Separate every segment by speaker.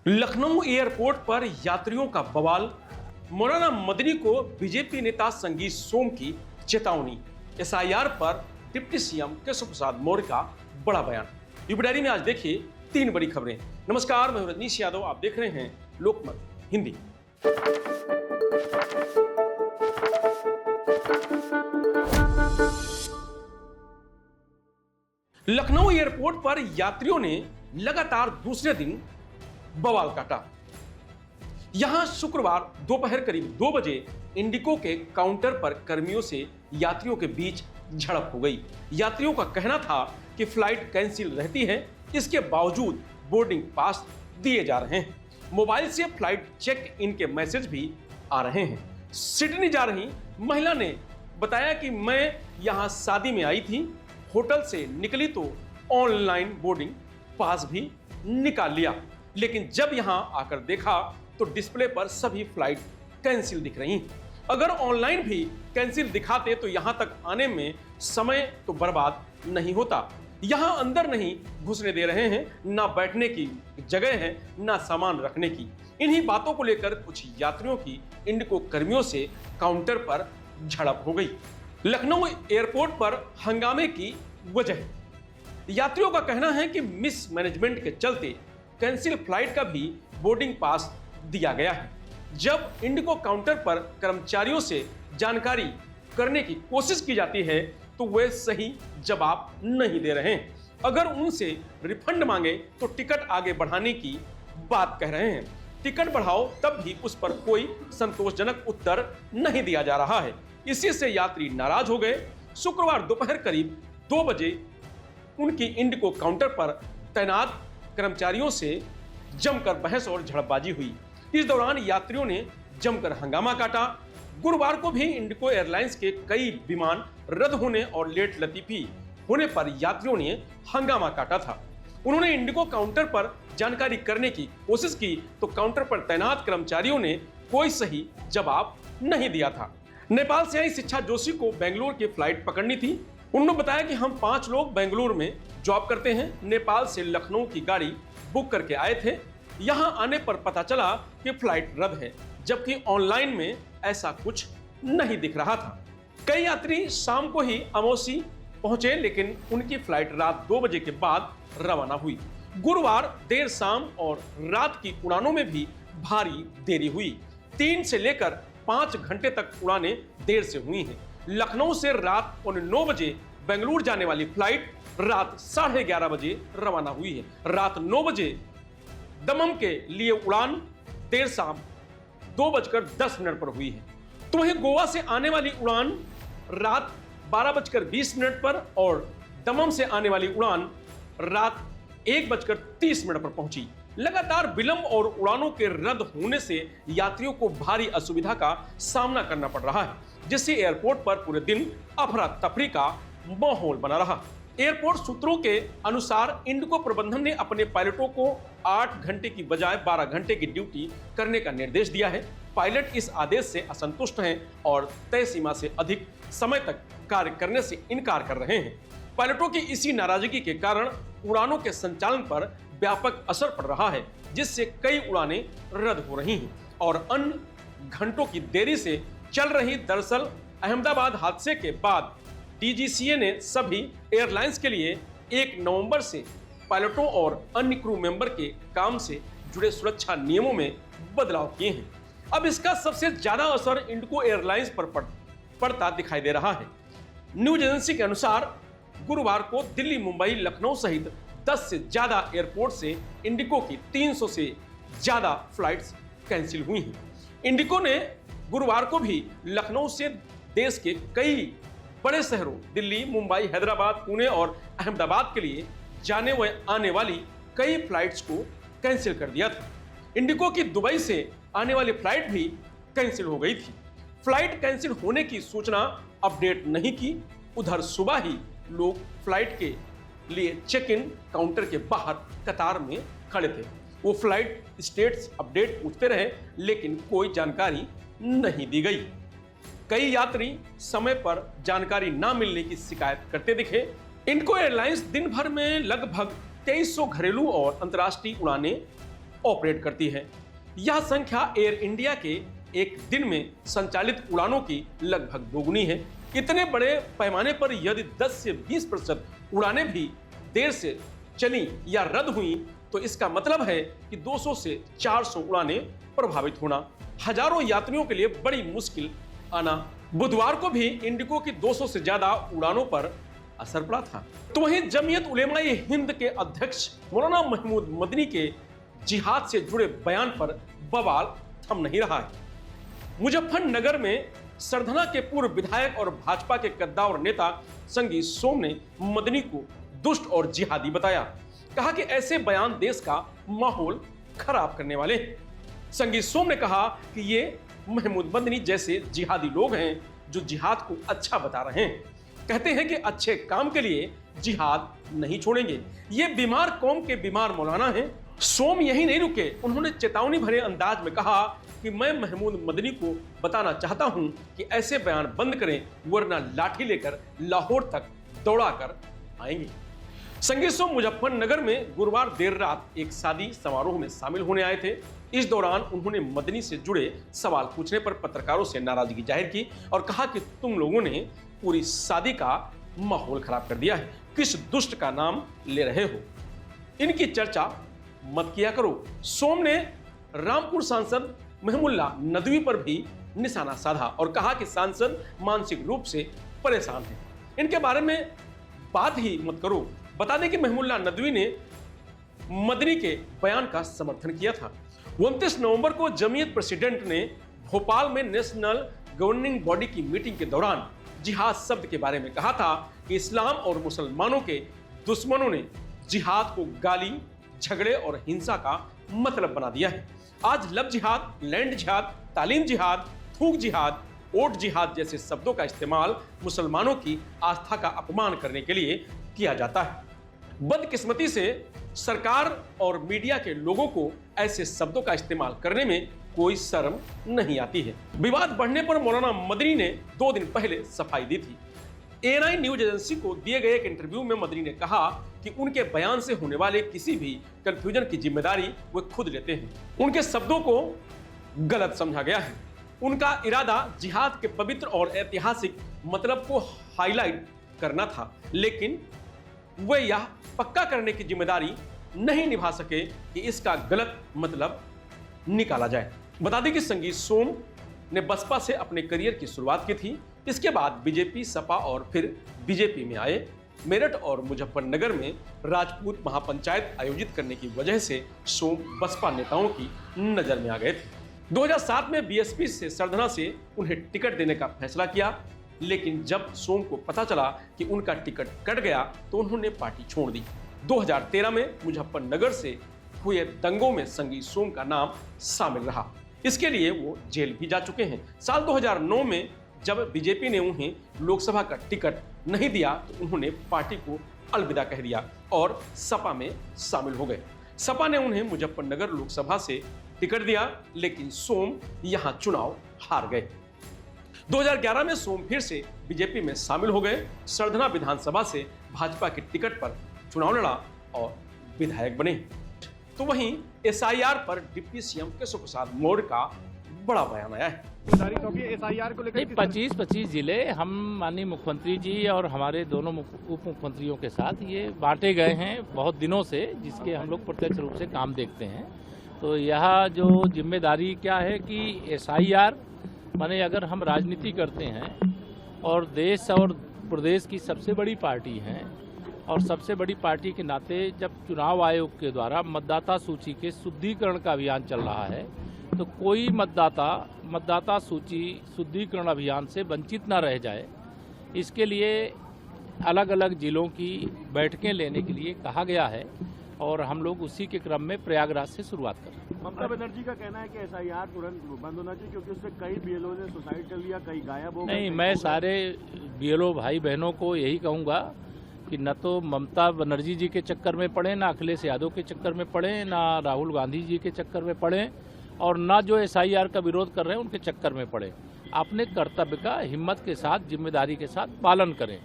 Speaker 1: Lucknow airport पर यात्रियों का बवाल। मौलाना मदनी को बीजेपी नेता संगीत सोम की चेतावनी। एसआईआर पर डिप्टी सीएम केशव प्रसाद मौर्य का बड़ा बयान। यूपी डायरी में आज देखिए 3 बड़ी खबरें। नमस्कार, मैं रजनीश यादव, आप देख रहे हैं लोकमत हिंदी। लखनऊ एयरपोर्ट पर यात्रियों ने लगातार दूसरे दिन बवाल काटा। यहां शुक्रवार दोपहर करीब 2 बजे इंडिगो के काउंटर पर कर्मियों से यात्रियों के बीच झड़प हो गई। यात्रियों का कहना था कि फ्लाइट कैंसिल रहती है, इसके बावजूद बोर्डिंग पास दिए जा रहे हैं। मोबाइल से फ्लाइट चेक इन के मैसेज भी आ रहे हैं। सिडनी जा रही महिला ने बताया कि मैं यहां शादी में आई थी, होटल से निकली तो ऑनलाइन बोर्डिंग पास भी निकाल लिया, लेकिन जब यहां आकर देखा तो डिस्प्ले पर सभी फ्लाइट कैंसिल दिख रही। अगर ऑनलाइन भी कैंसिल दिखाते तो यहां तक आने में समय तो बर्बाद नहीं होता। यहां अंदर नहीं घुसने दे रहे हैं, ना बैठने की जगह है, ना सामान रखने की। इन्हीं बातों को लेकर कुछ यात्रियों की इंडिगो कर्मियों से काउंटर पर झड़प हो गई। लखनऊ एयरपोर्ट पर हंगामे की वजह, यात्रियों का कहना है कि मिस मैनेजमेंट के चलते कैंसिल फ्लाइट का भी बोर्डिंग पास दिया गया है। जब इंडिगो काउंटर पर कर्मचारियों से जानकारी करने की कोशिश की जाती है तो वे सही जवाब नहीं दे रहे हैं। अगर उनसे रिफंड मांगे तो टिकट आगे बढ़ाने की बात कह रहे हैं। टिकट बढ़ाओ तब भी उस पर कोई संतोषजनक उत्तर नहीं दिया जा रहा है। इसी से यात्री नाराज हो गए। शुक्रवार दोपहर करीब 2 बजे उनकी इंडिगो काउंटर पर तैनात कर्मचारियों से जमकर बहस और झड़पबाजी हुई। इस दौरान यात्रियों ने जमकर हंगामा काटा। गुरुवार को भी इंडिगो एयरलाइंस के कई विमान रद्द होने और लेट लतीफी होने पर यात्रियों ने हंगामा काटा था। उन्होंने इंडिगो काउंटर पर जानकारी करने की कोशिश की तो काउंटर पर तैनात कर्मचारियों ने कोई सही जवाब नहीं दिया था। नेपाल से आई शिक्षा जोशी को बेंगलुरु की फ्लाइट पकड़नी थी। उन्होंने बताया कि हम 5 लोग बेंगलुरु में जॉब करते हैं, नेपाल से लखनऊ की गाड़ी बुक करके आए थे। यहां आने पर पता चला कि फ्लाइट रद्द है, जबकि ऑनलाइन में ऐसा कुछ नहीं दिख रहा था। कई यात्री शाम को ही अमौसी पहुंचे, लेकिन उनकी फ्लाइट रात 2 बजे के बाद रवाना हुई। गुरुवार देर शाम और रात की उड़ानों में भी भारी देरी हुई। 3 से लेकर 5 घंटे तक उड़ानें देर से हुई हैं। लखनऊ से रात 9 बजे बेंगलुरु जाने वाली फ्लाइट रात 11:30 बजे रवाना हुई है। रात 9 बजे दमम के लिए उड़ान देर शाम 2:10 पर हुई है। तो वहीं गोवा से आने वाली उड़ान रात 12:20 पर और दमम से आने वाली उड़ान रात 1:30 पर पहुंची। लगातार विलंब और उड़ानों के रद्द होने से यात्रियों को भारी असुविधा का सामना करना पड़ रहा है, जिससे एयरपोर्ट पर पूरे दिन अफरा तफरी का माहौल बना रहा। एयरपोर्ट सूत्रों के अनुसार इंडिगो प्रबंधन ने अपने पायलटों को 8 घंटे की बजाय 12 घंटे की ड्यूटी करने का निर्देश दिया है। पायलट इस आदेश से असंतुष्ट हैं और तय सीमा से अधिक समय तक कार्य करने से इनकार कर रहे हैं। पायलटों की इसी नाराजगी के कारण उड़ानों के संचालन पर व्यापक असर पड़ रहा है, जिससे कई उड़ानें रद्द हो रही हैं और अन्य घंटों की देरी से चल रही। दरअसल अहमदाबाद हादसे के बाद डीजीसीए ने सभी एयरलाइंस के लिए 1 नवंबर से पायलटों और अन्य क्रू मेंबर के काम से जुड़े सुरक्षा नियमों में बदलाव किए हैं। अब इसका सबसे ज्यादा असर इंडिगो एयरलाइंस पर पड़ता दिखाई दे रहा है। न्यूज एजेंसी के अनुसार गुरुवार को दिल्ली, मुंबई, लखनऊ सहित 10 से ज्यादा एयरपोर्ट से इंडिगो की 300 से ज्यादा फ्लाइट्स कैंसिल हुई हैं। इंडिगो ने गुरुवार को भी लखनऊ से देश के कई बड़े शहरों दिल्ली, मुंबई, हैदराबाद, पुणे और अहमदाबाद के लिए जाने व आने वाली कई फ्लाइट्स को कैंसिल कर दिया था। इंडिगो की दुबई से आने वाली फ्लाइट भी कैंसिल हो गई थी। फ्लाइट कैंसिल होने की सूचना अपडेट नहीं की। उधर सुबह ही लोग फ्लाइट के लिए चेक इन काउंटर के बाहर कतार में खड़े थे। वो फ्लाइट स्टेटस अपडेट पूछते रहे, लेकिन कोई जानकारी नहीं दी गई। कई यात्री समय पर जानकारी ना मिलने की शिकायत करते दिखे। इंडिगो एयरलाइंस दिन भर में लगभग 2300 घरेलू और अंतर्राष्ट्रीय उड़ानें ऑपरेट करती है। यह संख्या एयर इंडिया के एक दिन में संचालित उड़ानों की लगभग दोगुनी है। इतने बड़े पैमाने पर यदि 10 से 20% उड़ानें भी देर से चली या रद्द हुई तो इसका मतलब है कि 200 से 400 उड़ानें प्रभावित होना, हजारों यात्रियों के लिए बड़ी मुश्किल आना। बुधवार को भी इंडिगो की 200 से ज्यादा उड़ानों पर असर पड़ा था। तो वहीं जमीयत उलेमाए हिंद के अध्यक्ष मौलाना महमूद मदनी के जिहाद से जुड़े बयान पर बवाल थम नहीं रहा है। मुजफ्फरनगर में सरधना के पूर्व विधायक और भाजपा के कद्दावर नेता संगी सोम ने मदनी को दुष्ट और जिहादी बताया। कहा कि ऐसे बयान देश का माहौल खराब करने वाले हैं। संगी सोम ने कहा कि ये महमूद मदनी जैसे जिहादी लोग हैं जो जिहाद को अच्छा बता रहे हैं। कहते हैं कि अच्छे काम के लिए जिहाद नहीं छोड़ेंगे। ये बीमार कौम के बीमार मौलाना हैं। सोम यही नहीं रुके, उन्होंने चेतावनी भरे अंदाज में कहा कि मैं महमूद मदनी को बताना चाहता हूं कि ऐसे बयान बंद करें वरना लाठी लेकर लाहौर तक दौड़ा कर आएंगे। संगी सोम मुजफ्फरनगर में गुरुवार देर रात एक शादी समारोह में शामिल होने आए थे। इस दौरान उन्होंने मदनी से जुड़े सवाल पूछने पर पत्रकारों से नाराजगी जाहिर की और कहा कि तुम लोगों ने पूरी शादी का माहौल खराब कर दिया है। किस दुष्ट का नाम ले रहे हो? इनकी चर्चा मत किया करो। सोम ने रामपुर सांसद महमुल्ला नदवी पर भी निशाना साधा और कहा कि सांसद मानसिक रूप से परेशान हैं। इनके बारे में बात ही मत करो। बता दें कि महमुल्ला नदवी ने मदनी के बयान का समर्थन किया था। 29 नवंबर को जमीयत प्रेसिडेंट ने भोपाल में नेशनल गवर्निंग बॉडी की मीटिंग के दौरान जिहाद शब्द के बारे में कहा था कि इस्लाम और मुसलमानों के दुश्मनों ने जिहाद को गाली, झगड़े और हिंसा का मतलब बना दिया है। आज लब जिहाद, लैंड जिहाद, तालीम जिहाद, थूक जिहाद, ओट जिहाद जैसे शब्दों का इस्तेमाल मुसलमानों की आस्था का अपमान करने के लिए किया जाता है। बदकिस्मती से सरकार और मीडिया के लोगों को ऐसे शब्दों का इस्तेमाल करने में कोई शर्म नहीं आती है। विवाद बढ़ने पर मौलाना मदनी ने 2 दिन पहले सफाई दी थी। एएनआई न्यूज एजेंसी को दिए गए एक इंटरव्यू में मदनी ने कहा कि उनके बयान से होने वाले किसी भी कंफ्यूजन की जिम्मेदारी वे खुद लेते हैं। उनके शब्दों को गलत समझा गया है। उनका इरादा जिहाद के पवित्र और ऐतिहासिक मतलब को हाईलाइट करना था, लेकिन वे यह पक्का करने की जिम्मेदारी नहीं निभा सके कि इसका गलत मतलब निकाला जाए। बता दें कि संगी सोम ने बसपा से अपने करियर की शुरुआत की थी। इसके बाद बीजेपी, सपा और फिर बीजेपी में आए। मेरठ और मुजफ्फरनगर में राजपूत महापंचायत आयोजित करने की वजह से सोम बसपा नेताओं की नजर में आ गए थे। 2007 में बीएसपी से सरधना से उन्हें टिकट देने का फैसला किया, लेकिन जब सोम को पता चला कि उनका टिकट कट गया तो उन्होंने पार्टी छोड़ दी। 2013 में मुजफ्फरनगर से हुए दंगों में संगी सोम का नाम शामिल रहा। इसके लिए वो जेल भी जा चुके हैं। साल 2009 में जब बीजेपी ने उन्हें लोकसभा का टिकट नहीं दिया तो उन्होंने पार्टी को अलविदा कह दिया और सपा में शामिल हो गए। सपा ने उन्हें मुजफ्फरनगर लोकसभा से टिकट दिया, लेकिन सोम यहां चुनाव हार गए। 2011 में सोम फिर से बीजेपी में शामिल हो गए। सरधना विधानसभा से भाजपा के टिकट पर चुनाव लड़ा और विधायक बने। तो वहीं एसआईआर पर डिप्टी सीएम केशव प्रसाद मौर्य का बड़ा बयान आया है।
Speaker 2: एसआईआर को लेकर 25 जिले हम माननीय मुख्यमंत्री जी और हमारे दोनों उप मुख्यमंत्रियों के साथ ये बांटे गए हैं बहुत दिनों से, जिसके हम लोग प्रत्यक्ष रूप से काम देखते हैं। तो यह जो जिम्मेदारी क्या है कि एसआईआर माने अगर हम राजनीति करते हैं और देश और प्रदेश की सबसे बड़ी पार्टी हैं और सबसे बड़ी पार्टी के नाते जब चुनाव आयोग के द्वारा मतदाता सूची के शुद्धिकरण का अभियान चल रहा है तो कोई मतदाता सूची शुद्धिकरण अभियान से वंचित न रह जाए, इसके लिए अलग अलग जिलों की बैठकें लेने के लिए कहा गया है और हम लोग उसी के क्रम में प्रयागराज से शुरुआत कर रहे हैं।
Speaker 3: ममता बनर्जी का कहना है कि एसआईआर तुरंत बंद होना चाहिए क्योंकि उससे कई बीएलओ ने सुसाइड कर लिया, कई गायब हो गए।
Speaker 2: नहीं, मैं सारे बीएलओ भाई बहनों को यही कहूँगा कि न तो ममता बनर्जी जी के चक्कर में पड़े, ना अखिलेश यादव के चक्कर में पड़े, ना राहुल गांधी जी के चक्कर में पड़े और ना जो एसआईआर का विरोध कर रहे हैं उनके चक्कर में पड़े। अपने कर्तव्य का हिम्मत के साथ, जिम्मेदारी के साथ पालन करें।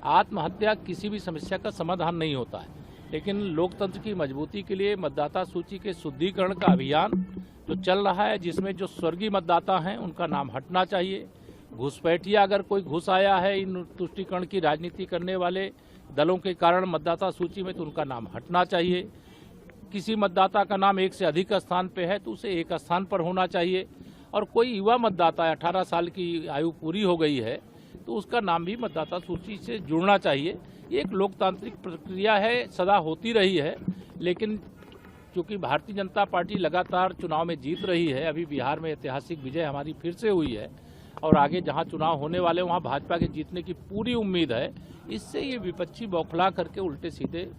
Speaker 2: आत्महत्या किसी भी समस्या का समाधान नहीं होता है। लेकिन लोकतंत्र की मजबूती के लिए मतदाता सूची के शुद्धिकरण का अभियान जो चल रहा है, जिसमें जो स्वर्गीय मतदाता हैं उनका नाम हटना चाहिए। घुसपैठिया अगर कोई घुस आया है इन तुष्टीकरण की राजनीति करने वाले दलों के कारण मतदाता सूची में, तो उनका नाम हटना चाहिए। किसी मतदाता का नाम एक से अधिक स्थान पे है तो उसे एक स्थान पर होना चाहिए। और कोई युवा मतदाता है, 18 साल की आयु पूरी हो गई है, तो उसका नाम भी मतदाता सूची से जुड़ना चाहिए। ये एक लोकतांत्रिक प्रक्रिया है, सदा होती रही है, लेकिन क्योंकि भारतीय जनता पार्टी लगातार चुनाव में जीत रही है, अभी बिहार में ऐतिहासिक विजय हमारी फिर से हुई है और आगे जहां चुनाव होने वाले वहां भाजपा के जीतने की पूरी उम्मीद है। इससे ये विपक्षी बौखला करके उल्टे सीधे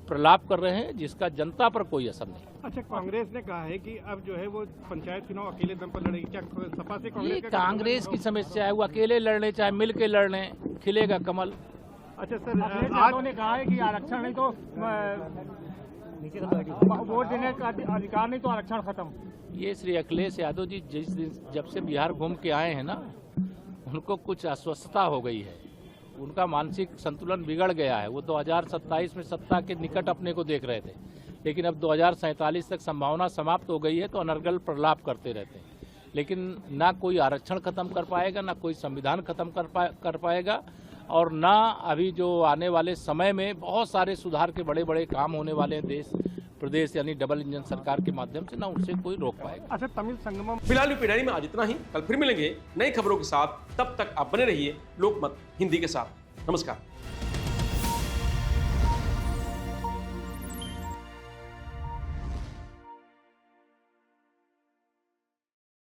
Speaker 2: प्रलाप कर रहे हैं, जिसका जनता पर कोई असर नहीं।
Speaker 4: अच्छा, कांग्रेस ने कहा है कि अब जो है वो पंचायत चुनाव अकेले दम पर लड़ेगी, क्या सपा से कांग्रेस
Speaker 2: ये कांग्रेस की समस्या है, वो अकेले लड़ने चाहे मिल के लड़ने, खिलेगा कमल।
Speaker 4: अच्छा सर,
Speaker 3: आज ने कहा है कि आरक्षण नहीं तो वोट देने का अधिकार नहीं तो आरक्षण खत्म।
Speaker 2: ये श्री अखिलेश यादव जी जिस दिन जब से बिहार घूम के आए हैं ना, उनको कुछ अस्वस्थता हो गई है, उनका मानसिक संतुलन बिगड़ गया है। वो 2027 में सत्ता के निकट अपने को देख रहे थे, लेकिन अब 2047 तक संभावना समाप्त हो गई है तो अनर्गल प्रलाप करते रहते हैं। लेकिन ना कोई आरक्षण खत्म कर पाएगा, ना कोई संविधान खत्म कर पाएगा, और ना अभी जो आने वाले समय में बहुत सारे सुधार के बड़े बड़े काम होने वाले हैं देश प्रदेश यानी डबल इंजन सरकार के माध्यम से, ना उनसे कोई रोक पाएगा।
Speaker 4: अच्छा, तमिल संगमम
Speaker 1: फिलहाल यूपी डायरी में आज इतना ही। कल फिर मिलेंगे नई खबरों के साथ, तब तक आप बने रहिए लोकमत हिंदी के साथ। नमस्कार।